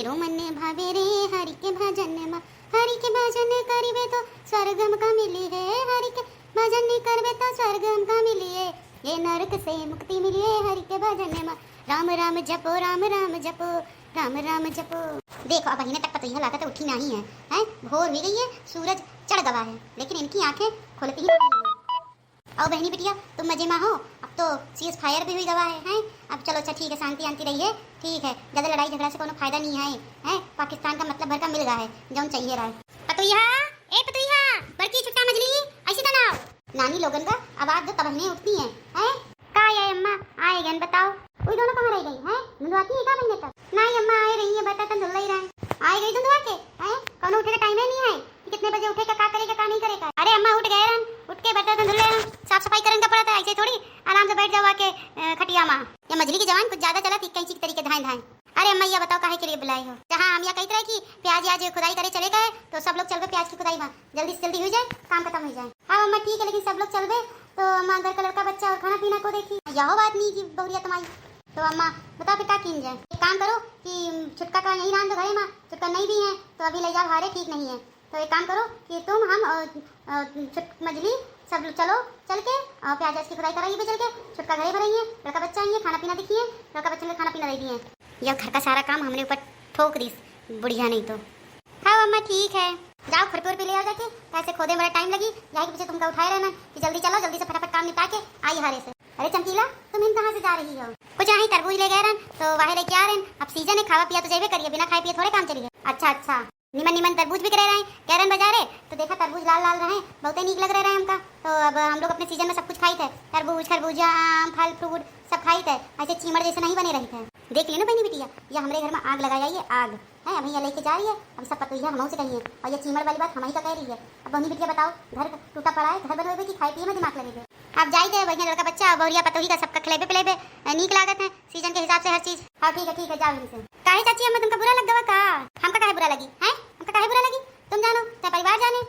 मेरो मन भावे रे हरि के भजन मा, हरि के भजन करिबे तो स्वर्ग हमका मिली है, हरि के भजन नहीं करबे तो स्वर्ग हमका मिली है, ये नरक से मुक्ति मिली है हरि के भजन मा। राम राम जपो राम राम जपो राम राम जपो। देखो अब बहिने तक पता ही लागत उठी नहीं है, हैं भोर हो गई है, सूरज चढ़ गवा है, लेकिन इनकी आंखें खुलती ही नहीं है। और बहनी बिटिया तुम मजे में हो, अब तो सीज फायर भी हुई गवा है। अब चलो अच्छा ठीक है, शांति शांति रहिए, ठीक है, ज़्यादा लड़ाई झगड़ा से कोनो फायदा नहीं है, हैं पाकिस्तान का मतलब भर का मिल गया है जो चाहिए रहा है। पतुइया ए पतुइया बड़की छुट्टा मजली ऐसी तो ना नानी लोगन का आवाज जो तबहने उठती हैं, हैं का ये अम्मा आए गन बताओ, कोई दोनों कहाँ रह गई हैं, धुलवाती है का महीने तक? नहीं अम्मा आए रही है, बता तो धुल ही रहा है, आए गई धुलवा के, हैं कौन उठे का टाइम है नहीं है कि कितने बजे उठेगा, का करेगा का नहीं करेगा। अरे अम्मा उठ गए रन, उठ के बर्तन धुल रहे, साफ सफाई करने का पड़ा था, ऐसे थोड़ी आराम से बैठ जाओ के खटिया माँ। ये मछली की जवान कुछ ज्यादा चला थी कैंची के तरीके धाए धाए। अरे अम्मा ये बताओ काहे के लिए बुलाए हो? जहाँ हम यह कहते रहे कि प्याज आज खुदाई करे चले गए तो सब लोग चल गए प्याज की खुदाई में, जल्दी से जल्दी हो जाए काम खत्म हो जाए। हाँ अम्मा ठीक है, लेकिन सब लोग चल गए तो अम्मा घर का लड़का बच्चा और खाना पीना को देखी, यह बात नहीं की बहुरिया तुम्हारी। तो अम्मा बताओ फिर क्या कीन जाए? एक काम करो कि छुटका का नहीं रान दो घरे माँ, छुटका नहीं भी है तो अभी ले जाओ, हारे ठीक नहीं है तो एक काम करो कि तुम हम और मजली सब चलो, चल के और प्याज की खुदाई कराइए, चल के छुटका घरे भरेंगे, लड़का बच्चा आएंगे, खाना पीना देखिए, लड़का बच्चे का खाना पीना दे दिए, यह घर का सारा काम हमने ऊपर ठोक दी बुढ़िया नहीं तो। हाँ अम्मा ठीक है, जाओ खुरपी उर्पी ले आओ जाके, कैसे खोदे बड़ा टाइम लगी, जाए के पीछे तुमका उठाए रहना कि जल्दी चलो, जल्दी से फटाफट काम निपटा के आई हारे से। अरे चमकीला तुम इन कहाँ से जा रही हो? कुछ यहाँ तरबूज ले गए रन तो वहाँ लेके आ रहे हैं, अब सीजन है, खावा पिया तो जाइए करिए, बिना खाए पिए थोड़े काम चलिए। अच्छा अच्छा निमन निमन तरबूज बिक रहे हैं कैरन बाजारे, तो देखा तरबूज लाल लाल रहे, बहुत नीक लग रहे हैं हमका, तो अब हम लोग अपने सीजन में सब कुछ खाई थे, तरबूज खरबूजा आम फल फ्रूट सब खाई थे, ऐसे चीमड़ जैसे नहीं बने रही थे। देख लियो ना बहनी बिटिया, ये हमारे घर में आग लगाया, ये आग है अभी ये लेके जा रही है, अब सब पतुइया हम से कहिए, और ये चीमड़ वाली बात हमारी तो कह रही है। अब बहनी बिटिया बताओ घर टूटा पड़ा है, घर बनोगे कि खाए पिए में दिमाग लगेगा? अब जाइए बढ़िया लड़का बच्चा बहुरिया पतोही का सबका खिलेबे पिलेबे नीक लागत है सीजन के हिसाब से हर चीज। हाँ ठीक है जाओ इनसे। काहे चाची अम्मा तुमका बुरा लग गवा का? हमका काहे बुरा लगी है? हमका काहे बुरा लगी तुम जानो चाहे परिवार जाने।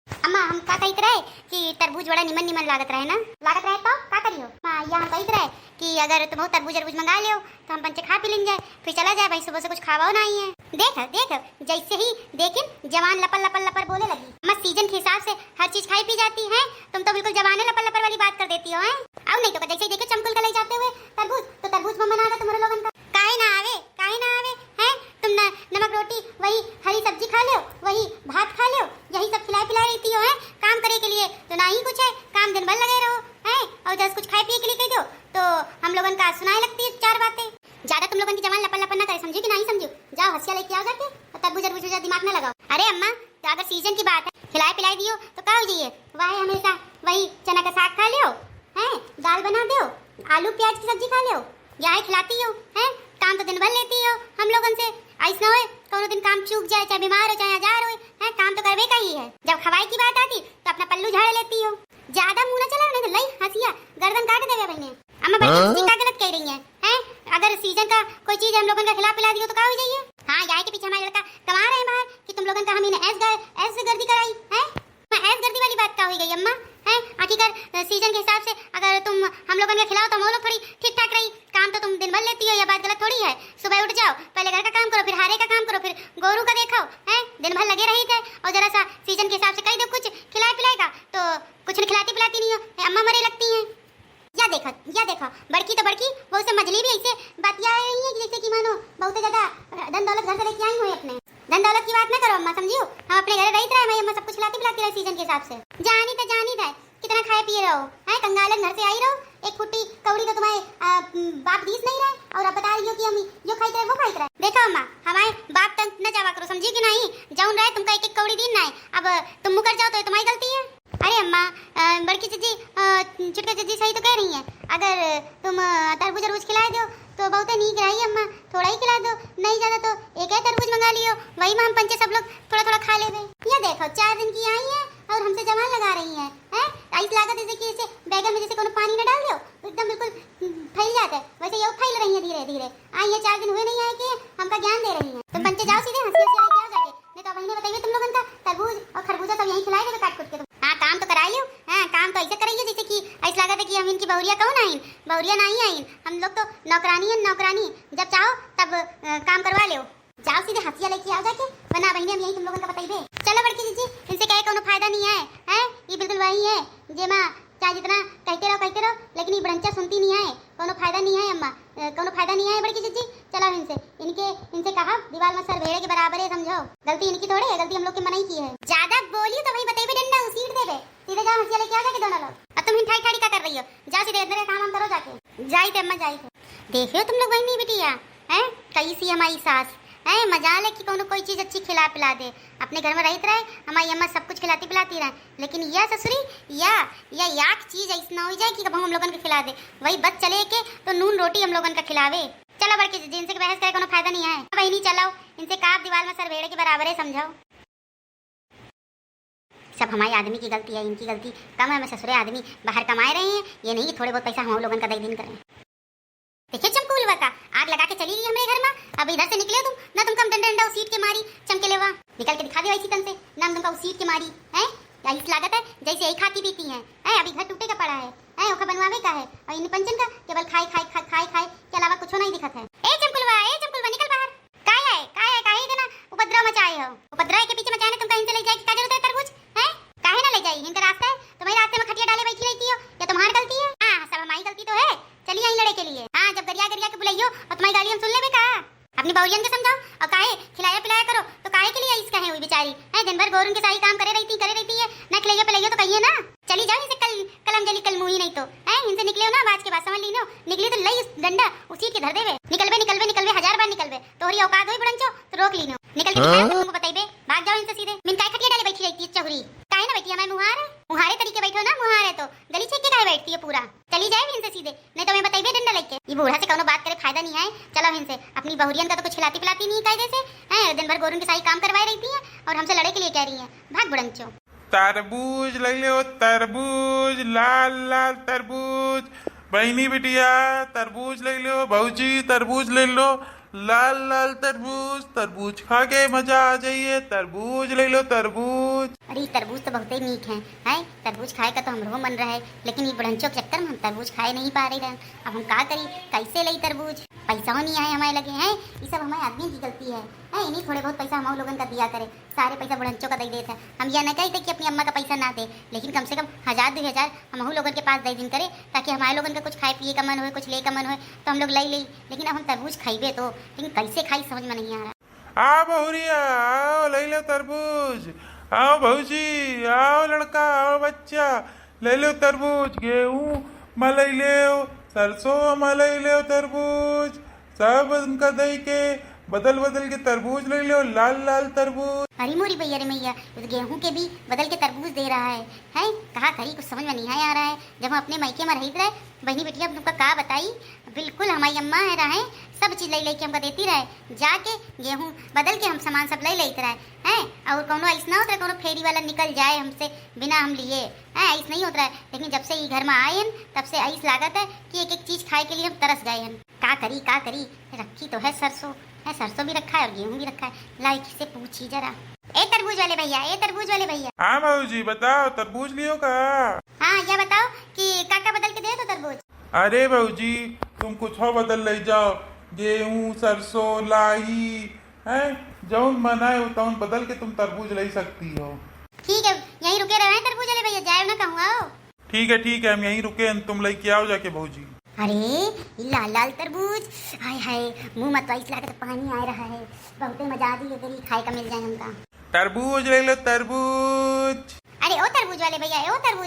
अम्मा हम का कहते रहे कि तरबूज बड़ा निमन निमन लागत रहे ना, लागत रहे तो का करियो मां, या हम कहते रहे कि अगर तुम तरबूज तरबूज मंगा लियो तो हम पंचे खा पी लेंगे, फिर चला जाए भाई सुबह से कुछ खावाओ नहीं है। देख जैसे ही देखें जवान लपल लपल लपर बोले लगी। अम्मा सीजन के हिसाब से हर चीज खाई पी जाती है, तुम तो बिल्कुल जवान लपल लपर वाली बात कर देती हो, अब नहीं तो जैसे ही देखे चमकुल का ले जाते हुए तरबूज तो तरबूज में मना तुम्हारे लोगन का काहे ना आवे हैं तुम ना नमक रोटी वही हरी सब्जी खा लो, वही भात खा लो, यही सब खिलाए पिलाए रहती हो, है काम करे के लिए तो ना ही कुछ है, काम दिन भर लगे रहो हैं, और जब कुछ खाए पिए के लिए कह दो तो हम लोगन का सुनाए लगती है चार बातें। ज्यादा तुम लोगन की जवान लपन लपन ना करे, समझी कि नहीं समझो? जाओ हंसिया लेके आओ जाके, तरबूज तरबूज दिमाग ना लगाओ। अरे अम्मा तो अगर सीजन की बात है खिलाए पिलाई दियो तो का हो जाइए, वही हमेशा वही चना का साग खा लियो, हैं दाल बना दो, आलू प्याज की सब्जी खा लो, यही खिलाती हो, हैं काम तो दिन भर लेती हो हम लोगन से, ऐसा ना हो कोनो दिन काम चूक जाए, चाहे बीमार हो चाहे आजार हो, है काम तो करवे का ही है। जब खवाई की बात आती तो अपना पल्लू झाड़ लेती हो, ज्यादा मुंह ना चला नहीं तो लई हंसिया गर्दन काट देवे बहने। अम्मा बड़ी का गलत कह रही हैं, अगर सीजन का कोई चीज हम लोगन का खिला पिला दियो तो का हो जाइए? हाँ जाए के पीछे हमारा लड़का कमा रहे हैं बाहर कि तुम लोगन का हम इन्हें ऐस गर्दी कराई है, ऐस गर्दी वाली बात का हो गई अम्मा, है आखिरकार सीजन के हिसाब से अगर तुम हम लोगन का खिलाओ तो हम लोग थोड़ी ठीक ठाक रही, काम तो तुम दिन भर लेती हो, यह बात गलत थोड़ी है। सुबह उठ जाओ पहले घर का काम करो, फिर हारे का काम करो, फिर गोरू का देखो, हैं दिन भर लगे रही थे, और जरा सा सीजन के हिसाब से कह दो कुछ खिलाए पिलाएगा तो कुछ खिलाती पिलाती नहीं हो, अम्मा मरे लगती हैं। या देखो बड़की तो बड़की वो से मजली भी ऐसे बातिया रही है जैसे कि मानो बहुत ज्यादा धन दौलत घर से लेके आई हुई, अपने धन दौलत की बात ना करो अम्मा, समझियो हम अपने घर रहते रहे, अम्मा सब कुछ खिलाती पिलाती रहे सीजन के हिसाब से, जानी था कितना खाए पिए रहो, है कंगालन घर से आई रहो, एक फुट्टी कौड़ी तो तुम्हारे बाप दीस नहीं रहे, और अब बता रही हो कि हम जो खाते रहे वो खाते रहे। देखो अम्मा हमारे बाप तक न जावा करो, समझी कि नहीं? जाऊन रहे तुमका एक कौड़ी दिन ना है, अब तुम मुकर जाओ तो तुम्हारी गलती है। अरे अम्मा बड़की चीजी छुटकी चीजी सही तो कह रही है, अगर तुम तरबूज तरबूज खिला दो तो बहुत नीक रही अम्मा, थोड़ा ही खिला दो, नहीं ज्यादा तो एक ही तरबूज मंगा लियो, वही में हम पंचे सब लोग थोड़ा थोड़ा खा लेंगे। ये देखो 4 दिन की आई है और हमसे जवान लगा रही है, ऐसी लागत जैसे कि इसे बैगन में जैसे कोनो पानी न डाल दो तो एकदम बिल्कुल फैल जाता है, वैसे ये फैल रही है धीरे धीरे। आई है 4 दिन हुए नहीं आए कि हमका ज्ञान दे रही है, तुम पंचे जाओ सीधे हंसी हंसी लेके आओ जाके, नहीं तो बहने बताइए तुम लोगन का तरबूज और खरबूजा सब यहीं खिलाए देवे काट कुट के। हाँ काम तो करा लियो, काम तो ऐसे कराइए जैसे कि ऐसा लागत है कि हम इनकी बहुरिया कौन आइन, बहुरिया नहीं आइन, हम लोग तो नौकरानी है, नौकरानी जब चाहो तब काम करवा निकलवा लो। जाओ सीधे हथिया लेके आओ जाके, वरना बहने हम यही तुम लोगों का बताइबे। चलो बड़की जीजी, इनसे कहे कोनो फायदा नहीं है, हैं? ये बिल्कुल वही है जेमा चाहे जितना कहते रहो, लेकिन ये बड़ंचा सुनती नहीं है। कोनो फायदा नहीं है अम्मा, कोनो फायदा नहीं है बड़की जीजी। चलो इनसे कहा दीवार में सर भेड़े के बराबर है, समझो। गलती इनकी थोड़ी है, गलती हम लोग की मनाई की है। ज्यादा बोली तो वही बताइबे, डंडा उसीट देबे। सीधे जाओ हथिया लेके आओ जाके दोनों लोग। अब तुम हिंठाई ठाड़ी क्या कर रही हो? जाओ सीधे अंदर का काम हम करो जाके। जाई थे अम्मा, जाई थे। देखो तुम लोग बहनी बिटिया हैं, कैसी हमारी सास है, मजाल है कि कोनो कोई चीज अच्छी खिला पिला दे। अपने घर में रहते रहे हमारी अम्मा सब कुछ खिलाती पिलाती रहे, लेकिन यह ससुरी या याक चीज ऐसा हो जाए कि कब हम लोगन के खिला दे। वही बच चले के तो नून रोटी हम लोगन का खिलावे। चलो बड़की जी, इनसे बहस करे कोनो फायदा नहीं है। बहनी चलाओ, इनसे काप दीवार में सर भेड़े के बराबर है, समझाओ। सब हमारे आदमी की गलती है, इनकी गलती कम है। मैं ससुरे आदमी बाहर कमाए रहे हैं, ये नहीं कि थोड़े बहुत पैसा हम लोगन का दे दिन करें। देखिए चमकूलवा का आग लगा के चली गई हमारे घर में। अब इधर से निकले तुम ना, तुम कम डंडा उसीट के मारी चमके लेवा निकल के दिखा दे ऐसी तन से ना, तुमका उसीट के मारी है। इस लागत है जैसे यही खाती पीती हैं। अभी घर टूटे का पड़ा है ओखा बनवावे का है, और इन पंचन का केवल खाए के अलावा कुछ नहीं दिखत है। ए चमकुलवा निकल बाहर। काहे देना उपद्रव मचाए हो? उपद्रव के पीछे मचाने तुम कहीं से ले जाए क्या जरूरत है? तरबूज है काहे ना ले जाई? इनका रास्ता है, तुम्हारे रास्ते में खटिया डाले बैठी रहती हो, या तुम्हारी गलती है? हां सब हमारी गलती तो है। चलिए यहीं लड़े के लिए। हाँ जब गरिया के बुलाइयो और तुम्हारी गाली हम सुन लेबे का। अपनी बहुरियन के समझाओ, और काहे खिलाया पिलाया करो तो काहे के लिए इस कहे हुई बेचारी है, दिन भर गोरुन के सारी काम करे रहती है ना। खिलाइयो पिलाइयो तो कहिए ना। चली जाओ इनसे कलम जली कल मुही नहीं तो है। इनसे निकले हो ना बाज के बाद समझ ली नो, निकली तो लई डंडा उसी के धर देवे। निकलबे 1000 बार निकलबे, तोहरी औकात होई बड़ंचो तो रोक ली नो। निकल के दिखाओ तुमको बताइबे, भाग जाओ इनसे सीधे। मिन काय खटिया डाले बैठी रहती है चहुरी, काहे ना बैठी हमारे मुहारे तरीके बैठो ना, मुहारे तो गली छेक के काहे बैठती है पूरा। चली जाए इनसे सीधे, नहीं तो मैं बताइबे डंडा लेके। ये बूढ़ा से कोनो बात करे फायदा नहीं है। चलो इनसे, अपनी बहुरियन का तो कुछ खिलाती पिलाती नहीं कायदे से है, दिन भर गोरुन के सारी काम करवाई रहती है और हमसे लड़े के लिए कह रही है। भाग बड़ंचो। तरबूज ले लो, तरबूज लाल तरबूज। बहनी बिटिया तरबूज ले लो, भाऊजी तरबूज ले लो, लाल तरबूज खा के मजा आ जाइए। तरबूज ले लो, तरबूज। अरे तरबूज तो बहुत ही मीठ है तरबूज खाए का तो हमरो मन रहा है, लेकिन ये बड़ंचों के चक्कर में हम तरबूज खाए नहीं पा रहे हैं। अब हम का करी, कैसे लई तरबूज? पैसा नहीं आए हमारे लगे हैं। ये सब हमारे आदमी की गलती है। इन्हीं थोड़े बहुत पैसा हम लोगों का दिया करे, सारे पैसा बड़ंचों का दे देते हैं। हम यह न कहते कि अपनी अम्मा का पैसा ना दे, लेकिन कम से कम 1000 2000 हम लोगों के पास दे दिन करे, ताकि हमारे लोगों का कुछ खाए पिए का मन हो, कुछ ले का मन हो तो हम लोग ले। लेकिन अब हम तरबूज खाइबे तो, लेकिन कैसे खाई समझ में नहीं आ रहा। आओ बहुरिया आओ, ले लो तरबूज। आओ भाऊजी, आओ लड़का, आओ बच्चा, ले लो तरबूज। गेहूँ मलाई ले, सरसों मलाई ले, तरबूज सब उनका दही के बदल के तरबूज ले लो, लाल तरबूज। अरे मोरी भैया रे मैया, गेहूं के भी बदल के तरबूज दे रहा है कहा करी, कुछ समझ में नहीं आ रहा है। जब हम अपने मायके में रह रहे बहनी बेटिया तुमका का बताई, बिल्कुल हमारी अम्मा है रहे सब चीज ले के हमका देती रहे, जाके गेहूं बदल के हम सामान सब ले लेते रहे हैं। और कोनो ऐसा होता है कोनो फेरी वाला निकल जाए हमसे बिना हम लिए ऐसा नहीं होता है। लेकिन जब से ये घर में आए हैं तब से ऐसा लागत है कि एक चीज खाए के लिए हम तरस गए हैं। का करी रखी तो है सरसों भी रखा है और गेहूं भी रखा है। लाइक से पूछी जरा, ए तरबूज वाले भैया। हाँ भाऊजी बताओ, तरबूज लियो का? हाँ यह बताओ कि काका बदल के दे तो तरबूज। अरे भाऊजी तुम कुछ हो बदल ले जाओ, गेहूं सरसों लाई है जौन मनाए तौन बदल के तुम तरबूज ले सकती हो। ठीक है यहीं रुके रहे तरबूज वाले भैया, जाए ना कहूँ आओ। ठीक है हम यहीं रुके, तुम लेके आओ जाके भाऊजी। अरे लाल तरबूज, हाय मुंह मत इस लागत पानी आ रहा है, बहुत मजा आ रही है खाए का मिल जाए हमका। तरबूज ले लो, तरबूज। अरे ओ तरबूज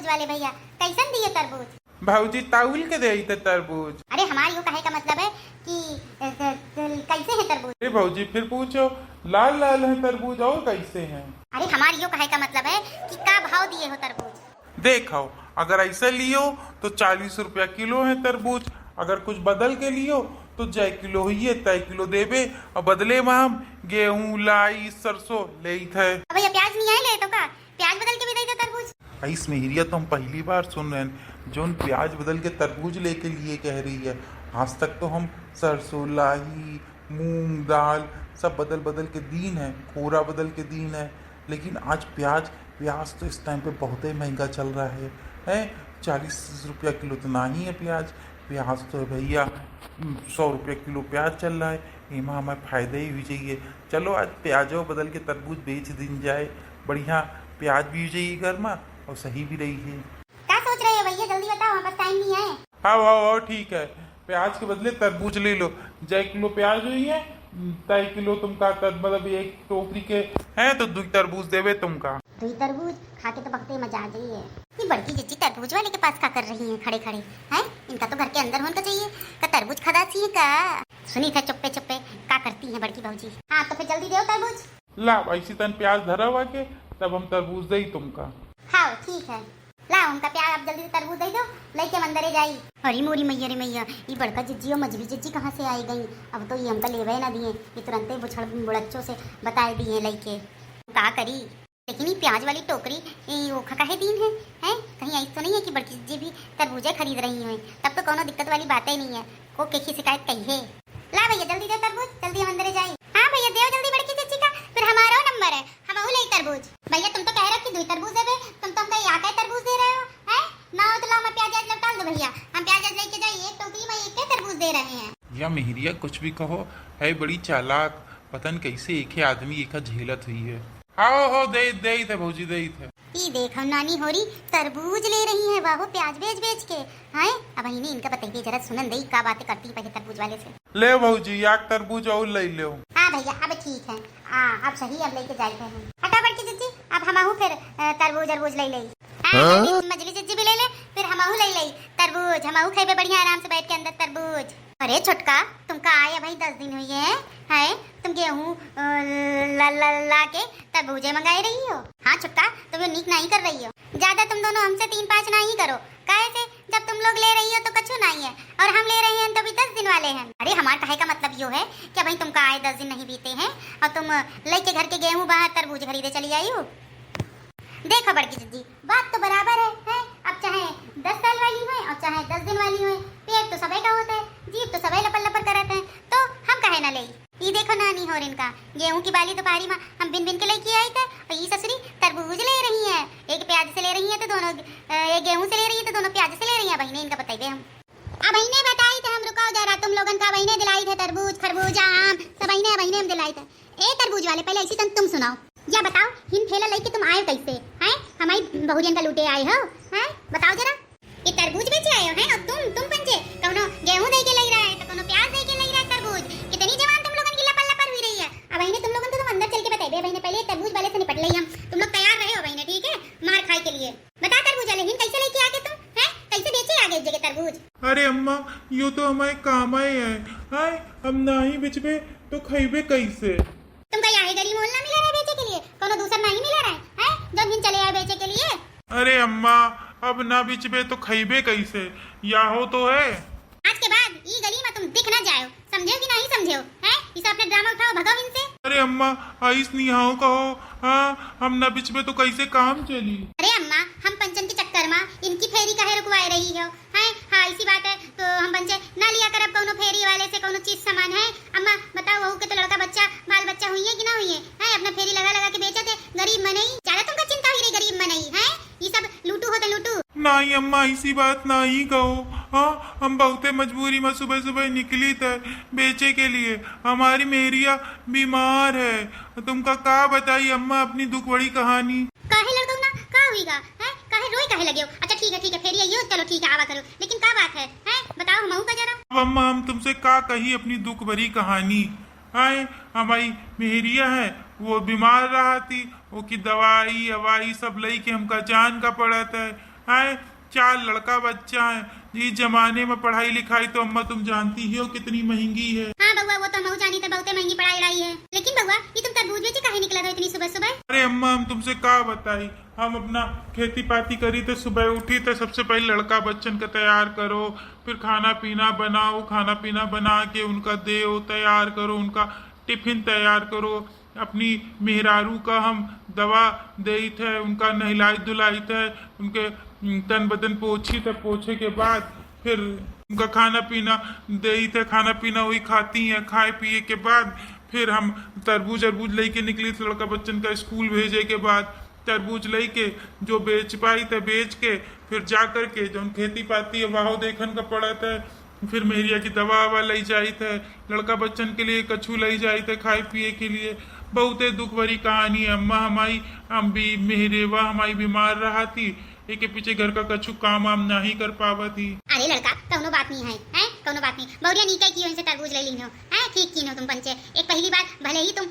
वाले भैया कैसन दिए तरबूज? भाऊजी ताउल के दे तरबूज। अरे हमारी यो कहे का मतलब है कि कैसे है तरबूज? अरे भाऊजी फिर पूछो, लाल है तरबूज और कैसे हैं? अरे हमारी यो कहे का मतलब है कि का भाव दिए हो तरबूज? देखो अगर ऐसे लियो तो 40 रुपया किलो है तरबूज, अगर कुछ बदल के लियो तो जय किलो ही तय किलो देवे, और बदले में हम गेहूं लाई सरसों ले थे। भैया प्याज नहीं आए ले तो का प्याज बदल के भी दे दो तरबूज? इस मेहरिया तो हम पहली बार सुन रहे हैं जो प्याज बदल के तरबूज लेके लिए कह रही है। आज तक तो हम सरसों लाही मूंग दाल सब बदल के दीन है, कोरा बदल के दीन है, लेकिन आज प्याज तो इस टाइम पे बहुत ही महंगा चल रहा है 40 रुपया किलो तो ना ही है प्याज प्याज तो भैया 100 रुपये किलो प्याज चल रहा है, इमा हमें फ़ायदा ही हुई चाहिए। चलो आज प्याजों बदल के तरबूज बेच दिन जाए, बढ़िया प्याज भी हो जाइए घर में और सही भी रही है। क्या सोच रहे हो भैया, जल्दी बताओ, हमारे पास टाइम नहीं है। हाँ हाँ हाँ ठीक है, प्याज के बदले तरबूज ले लो। 1 किलो प्याज हुई है, 2 किलो तुमका मतलब 1 टोकरी के हैं तो 2 तरबूज देवे तुमका। 2 तरबूज खा के तो बकते मजा आ गई है। ये बड़की जिज्जी तरबूज वाले के पास क्या कर रही हैं खड़े खड़े हैं? इनका तो घर के अंदर होना चाहिए। का तरबूज खदा चाहिए का? सुनी था चुप्पे चुप्पे क्या करती हैं बड़की भाजी। हाँ तो फिर जल्दी दो तरबूज। ला ऐसी तन प्याज धरा हुआ के तब हम तरबूज दे तुमका। हाँ ठीक है, ला उनका प्यार आप जल्दी से तरबूज दे दो, लेके मंदिर जाई। अरे मोरी मैया रे मैया, ये बड़का जिज्जी और मजबी जिज्जी कहाँ से आई गई? अब तो ये हमका लेवे ना दिए, ये तुरंत बुछड़ बुड़च्चों से बताए दिए लेके का करी। लेकिन ये प्याज वाली टोकरी वो काहे दिन है? कहीं ऐसा तो नहीं है कि बड़की जिज्जी भी तरबूजे खरीद रही हैं? तब तो कोनो दिक्कत वाली बात ही नहीं है, को किसी शिकायत कही है। ला भैया जल्दी दे तरबूज, जल्दी मंदिर जाई। हाँ भैया दे जल्दी बड़की जिज्जी का, फिर हमारा नंबर है, हम ले तरबूज। भैया तुम तो कह रहे हो कि 2 तरबूज देवे, तुम तो हमका यहाँ तरबूज दे रहे हो हैं? ना हो तो लो मैं प्याज लौटा दो भैया, हम प्याज लेके जाइए, 1 टोकरी में 1 तरबूज दे रहे हैं। या मेहरिया कुछ भी कहो है बड़ी चालाक, पतन कैसे एक ही आदमी एक झेलत हुई है। आओ हो दे थे भौजी दे थे। ये देखो नानी होरी तरबूज ले रही है, वाहो प्याज बेच बेच के। हैं अब इन्हें इनका बताइए जरा, सुनन दई का बातें करती पहले तरबूज वाले से। ले भौजी 1 तरबूज और ले लो। हाँ भैया अब ठीक है, अब सही, अब लेके जाते हैं। हटा बड़की जिज्जी, अब हमाहू फिर तरबूज ले ले। मजली जिज्जी भी ले ले, फिर हमाहू ले ले तरबूज, हमाहू खेबे बढ़िया आराम से बैठ के अंदर तरबूज। अरे छोटका तुमका आया भाई 10 दिन हुई है तुम गेहूँ ला के तरबूजे मंगाई रही हो। हाँ छोटका तुम नीक नहीं कर रही हो, ज्यादा तुम दोनों हमसे 3-5 नहीं करो। काहे से? जब तुम लोग ले रही हो तो कछु नहीं है, और हम ले रहे हैं तो भी 10 दिन वाले हैं। अरे हमारे कहे का मतलब यो है कि भाई तुमका आए 10 दिन नहीं बीते हैं और तुम लेके घर के गेहूँ बाहर तरबूज खरीदे चली आई हो। देखो बड़की जिज्जी बात तो बराबर है? अब चाहे 10 साल वाली हो और चाहे 10 दिन वाली हो, पेट तो सबे का होता है, जीभ तो सबे लपड़ लपड़ करते हैं, तो हम कहे ना ले। ये देखो नानी हो इनका गेहूं की बाली दोपहरी में हम बिन बिन के लेके आए थे, और ये ससुरी तरबूज ले रही है। एक प्याज से ले रही है तो दोनों, एक गेहूं से ले रही है तो दोनों प्याज से ले रही है। बहने इनका बताइए हम अब बहने बताई थे, हम रुकाओ जरा, तुम लोगन का बहने दिलाई थे तरबूज खरबूजा आम सब बहने हम दिलाई थे। ए तरबूज वाले पहले ऐसी तुम सुनाओ, या बताओ हिन ठेला लेके तुम आए कैसे हैं? हमारी बहुजन का लूटे आए हो हैं? बताओ जरा, ये तरबूज बेचे आए हो हैं? और तुम पंचे कौनो गेहूं दे के ले रहा है तो कोनो प्याज दे के ले रहा है तरबूज। कितनी जवान तुम लोगन की लपड़ लपड़ हुई रही है। अब बहने तुम लोगन तो तुम अंदर चल के बताइए बहने, पहले तरबूज वाले से निपट ले हम, तुम लोग तैयार रहे हो बहने, ठीक है मार खाए के लिए। बता तरबूज वाले हिन कैसे लेके आगे तुम हैं? कैसे बेचे आगे इस जगह तरबूज? अरे अम्मा यो तो हमारे काम आए हैं, हम नहीं बेचबे तो खइबे कैसे? तुमका यहाँ गली मोहल्ला मिला रहा है बेचे के लिए, कोनो दूसरा नहीं मिला रहा है जो दिन चले आए बेचे के लिए? अरे अम्मा अब ना बेचबे तो खइबे कैसे, या हो तो है। आज के बाद ये गली में तुम दिख ना जाओ, समझे कि नहीं समझे हो? हैं इसे अपने ड्रामा उठाओ, भगाओ इनसे। अरे अम्मा आइस नहीं हाओ कहो, हाँ हम ना बेचबे तो कैसे काम चली? अरे अम्मा हम पंचन के चक्कर में इनकी फेरी काहे रुकवाए रही हो हैं? हाँ इसी बात है तो हम पंचे ना लिया कर अब कोनो फेरी वाले से कोनो चीज सामान है। अम्मा बताओ वहू के तो लड़का बच्चा बाल बच्चा हुई है कि ना हुई है? अपना फेरी लगा लगा के बेचे थे, गरीब में नहीं, ज्यादा तुमका चिंता हुई रही गरीब में नहीं है? ये सब लूटू होते लूटू। नहीं अम्मा ऐसी बात नहीं कहो, हाँ हम बहुते मजबूरी में सुबह सुबह निकली थे बेचे के लिए, हमारी मेहरिया बीमार है, तुमका का बताई अम्मा अपनी दुख बड़ी कहानी। काहे लड़का ना का हुईगा है? काहे रोई काहे लगे हो? अच्छा ठीक है फेरी आइयो, चलो ठीक है आवा करो, लेकिन का बात है बताओ हम का जरा। अब अम्मा हम तुमसे का कही अपनी दुख भरी कहानी। हमारी मेहरिया है वो बीमार रहा थी, वो की दवाई अवाई सब लई के हमका जान का पड़ता है। 4 लड़का बच्चा है, इस जमाने में पढ़ाई लिखाई तो अम्मा तुम जानती ही हो कितनी महंगी है। हाँ बउआ वो तो हम जानी था, बहुत महंगी पढ़ाई लड़ाई है। लेकिन बउआ ये तुम तरबूज बेचे काहे निकला था इतनी सुबह सुबह? अरे अम्मा हम तुमसे का बताई, हम अपना खेती पाती करी तो सुबह उठी तो सबसे पहले लड़का बच्चन का तैयार करो, फिर खाना पीना बनाओ, खाना पीना बना के उनका दो तैयार करो, उनका टिफिन तैयार करो, अपनी मेहरारू का हम दवा दे थे, उनका नहलाई धुलाई थे, उनके तन बदन पोछी थे, पोछे के बाद फिर उनका खाना पीना दे थे, खाना पीना वही खाती हैं, खाए पिए के बाद फिर हम तरबूज अरबूज लेके निकली थे लड़का बच्चन का स्कूल भेजे के बाद, तरबूज लेके जो बेच पाई थे बेच के फिर जा कर के जो खेती पाती है वाहो देखन का पड़ा था, फिर मेरिया की दवा ववा लई जाई थे, लड़का बच्चन के लिए कछु लई जाई थे खाए पिए के लिए। बहुते दुख भरी कहानी है अम्मा हमारी। हम भी मेहरेवा हमारी बीमार रहा थी, एक पीछे घर का कछु काम वाम नहीं कर पावा थी। अरे लड़का कौनो बात नहीं है, हैं कौनो बात नहीं। बहुरिया नीचे की इनसे तरबूज ले लीनो, हैं ठीक कीनो तुम पंचे। एक पहली बार भले ही तुम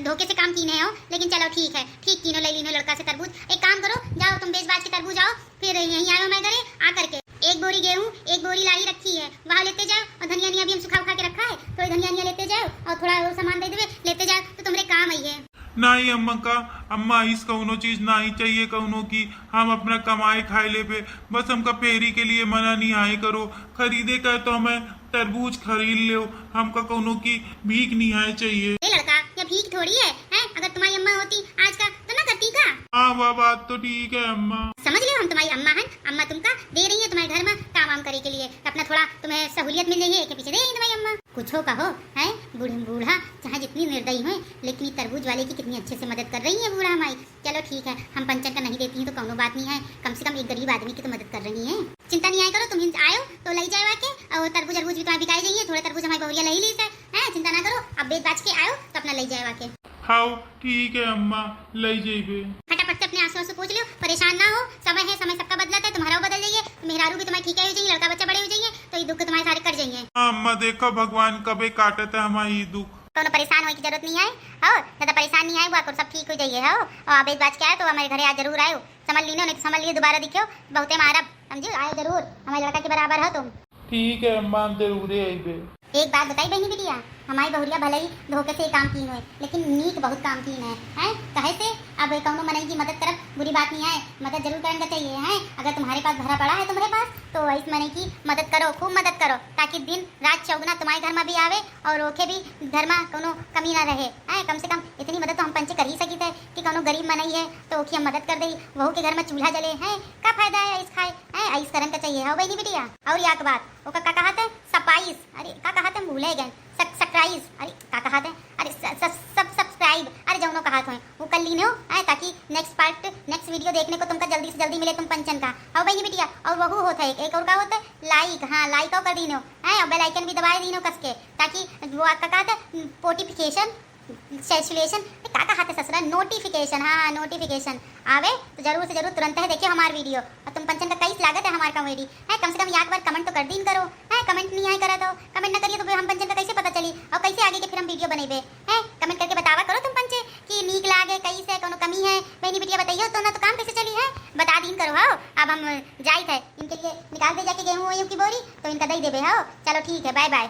धोखे से काम कीने हो, लेकिन चलो ठीक है, ठीक कीनो ले लीनो लड़का से तरबूज। एक काम करो, जाओ तुम बेच बाज के तरबूज आओ, फिर यहीं आयो मैं घरे आ करके। एक बोरी गेहूं एक बोरी लाई रखी है, वहाँ लेते जाओ। और धनिया निया भी हम सुखा उखा के रखा है, थोड़ी धनिया निया लेते जाओ और थोड़ा और सामान दे देवे लेते जाओ, तो तुम्हारे काम आई है। नहीं अम्मा का, अम्मा इस कौनो चीज नहीं चाहिए कौनो की। हम अपना कमाए खाए ले पे, बस हमका पेरी के लिए मना नहीं आए करो। खरीदे का तो हमें तरबूज खरीद लो, हमका कौनो की भीख नहीं आए चाहिए। ए लड़का ये भीख थोड़ी है, हैं अगर तुम्हारी अम्मा होती आज का तो ना करती का। हाँ वह बात तो ठीक है अम्मा। समझ लो हम तुम्हारी अम्मा हैं, अम्मा तुमका दे रही है तुम्हारे घर में काम वाम करे के लिए, अपना थोड़ा तुम्हें सहूलियत मिल रही है के पीछे दे रही है तुम्हारी अम्मा। कुछो कहो है बूढ़ा चाहे जितनी निर्दयी हो, लेकिन तरबूज वाले की कितनी अच्छे से मदद कर रही है बूढ़ा हमारी। चलो ठीक है, हम पंचन का नहीं देती हैं तो कौनो बात नहीं है, कम से कम एक गरीब आदमी की तो मदद कर रही है। चिंता नहीं आया करो, तुम आयो तो ले जाए के, और तरबूज अरबूज भी तुम्हें बिकाई जाइए। थोड़े तरबूज हमारी बहुरिया ले ली है, चिंता ना करो। अब बेच बाज के आयो तो अपना ले जाए के। हाँ ठीक है अम्मा, ले जाइए। फटाफट से अपने आंसू आंसू पूछ लो, परेशान ना हो। समय है, समय सबका बदलता है, तुम्हारा बदल जाइए, मेहरारू भी तुम्हारी ठीक हो जाइए, लड़का बच्चा बड़े हो जाइए, तो ये दुख तुम्हारे सारे कट जाइए। हाँ अम्मा देखो भगवान कभी काटता है हमारी दुख। तो परेशान होने की जरूरत नहीं है, हो ज्यादा परेशान नहीं आए, वो सब ठीक हो जाइए। हो और बेच बाज के आए तो हमारे घरे आज जरूर आयो, समझ लीनो नहीं तो समझ लिए दोबारा दिखो बहुते मारा, समझो आयो जरूर, हमारे लड़का के बराबर हो तुम। ठीक है अम्मा हम जरूर आइबे। एक बात बताई बहनी बिटिया, हमारी बहुरिया भले ही धोखे से काम की है, लेकिन नीक बहुत काम की है, हैं कहे से अब कौनो मनई की मदद करब बुरी बात नहीं है, मदद जरूर करना चाहिए। हैं अगर तुम्हारे पास भरा पड़ा है तुम्हारे पास, तो इस मनई की मदद करो, खूब मदद करो, ताकि दिन रात चौगुना तुम्हारे घर में भी आवे और ओखे भी घर में कोनो कमी ना रहे। हैं कम से कम इतनी मदद तो हम पंचे कर ही सकी थे कि कोनो गरीब मनई है तो ओखी हम मदद कर दे, वहू के घर में चूल्हा जले, हैं का फायदा है इस खाए, हैं इस करन का चाहिए। हो बहनी बिटिया। और एक बात ओका का कहा था सपाइस, अरे का कहा था भूले गए, सब्सक्राइब, अरे का कहा था, अरे सब्सक्राइब, अरे जौनो कहा था वो कर लीने हो, ताकि नेक्स्ट वीडियो देखने को तुमका जल्दी से जल्दी मिले तुम पंचन का। और बहनी बिटिया और वहू होता है एक और का होता है लाइक, हाँ लाइक कर दीनो है, और बेल आइकन भी दबाए दीनो कस के, ताकि वो का कहा था नोटिफिकेशन सेचुलेशन का कहा था ससुरा, नोटिफिकेशन, हाँ नोटिफिकेशन आवे तो जरूर से जरूर तुरंत है देखियो हमार वीडियो। और तुम पंचन का कई लागत है हमारे कॉमेडी है, कम से कम एक बार कमेंट तो कर दीन करो, है कमेंट नहीं आए करा तो कमेंट ना करिए तो फिर हम पंचन का कैसे पता चली और कैसे आगे के फिर हम वीडियो बनेबे। है कमेंट करके बतावा करो तुम पंचे कि नीक लागे कैसे कोनो कमी है बहनी बिटिया बताइयो तो ना तो काम कैसे चली है, बता दीन करो। हो अब हम जाई थे इनके लिए निकाल दे जाके गेहूं की बोरी तो इनका दई देबे। हो चलो ठीक है, बाय बाय।